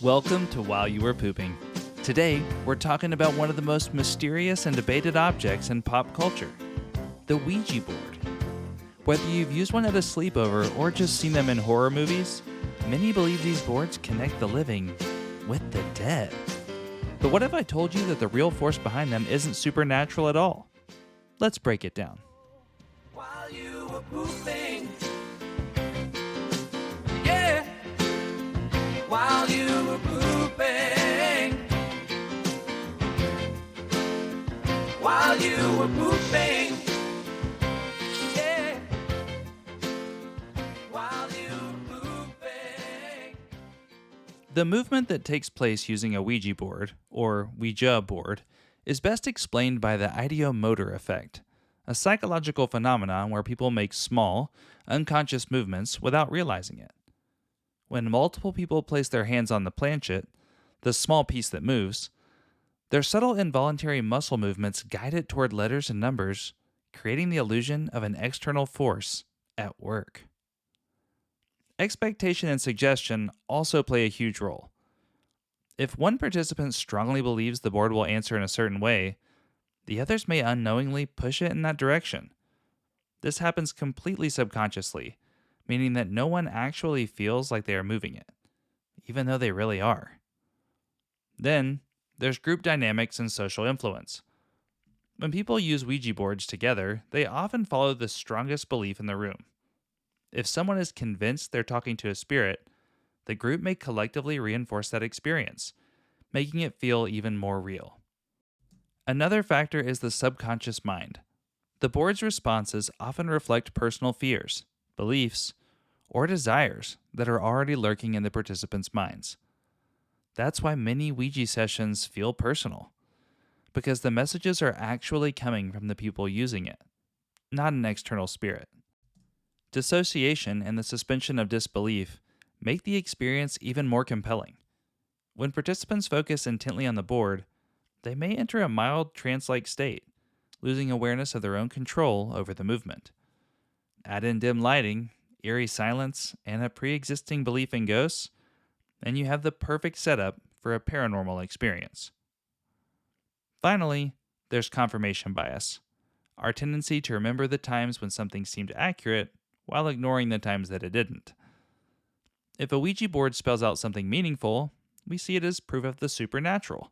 Welcome to While You Were Pooping. Today, we're talking about one of the most mysterious and debated objects in pop culture, the Ouija board. Whether you've used one at a sleepover or just seen them in horror movies, many believe these boards connect the living with the dead. But what if I told you that the real force behind them isn't supernatural at all? Let's break it down. While you were pooping, yeah. While you were pooping, while you were pooping, yeah. While you were pooping. The movement that takes place using a Ouija board, or Ouija board, is best explained by the ideomotor effect, a psychological phenomenon where people make small, unconscious movements without realizing it. When multiple people place their hands on the planchette, the small piece that moves, their subtle involuntary muscle movements guide it toward letters and numbers, creating the illusion of an external force at work. Expectation and suggestion also play a huge role. If one participant strongly believes the board will answer in a certain way, the others may unknowingly push it in that direction. This happens completely subconsciously, meaning that no one actually feels like they are moving it, even though they really are. Then, there's group dynamics and social influence. When people use Ouija boards together, they often follow the strongest belief in the room. If someone is convinced they're talking to a spirit, the group may collectively reinforce that experience, making it feel even more real. Another factor is the subconscious mind. The board's responses often reflect personal fears, beliefs, or desires that are already lurking in the participants' minds. That's why many Ouija sessions feel personal, because the messages are actually coming from the people using it, not an external spirit. Dissociation and the suspension of disbelief make the experience even more compelling. When participants focus intently on the board, they may enter a mild trance-like state, losing awareness of their own control over the movement. Add in dim lighting, eerie silence, and a pre-existing belief in ghosts, and you have the perfect setup for a paranormal experience. Finally, there's confirmation bias, our tendency to remember the times when something seemed accurate while ignoring the times that it didn't. If a Ouija board spells out something meaningful, we see it as proof of the supernatural.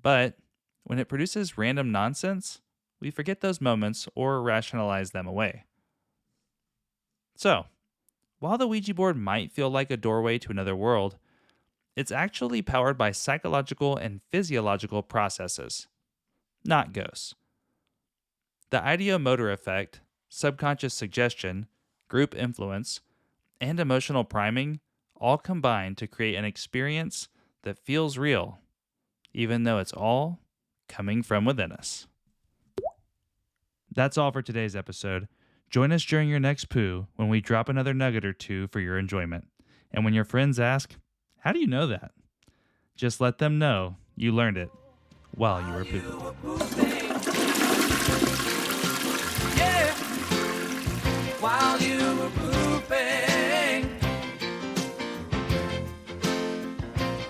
But when it produces random nonsense, we forget those moments or rationalize them away. So, while the Ouija board might feel like a doorway to another world, it's actually powered by psychological and physiological processes, not ghosts. The ideomotor effect, subconscious suggestion, group influence, and emotional priming all combine to create an experience that feels real, even though it's all coming from within us. That's all for today's episode. Join us during your next poo when we drop another nugget or two for your enjoyment. And when your friends ask, "How do you know that?" just let them know you learned it while you were pooping. Yeah. While you were pooping,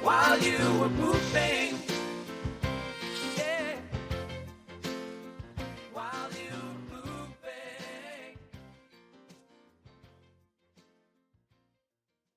while you were pooping.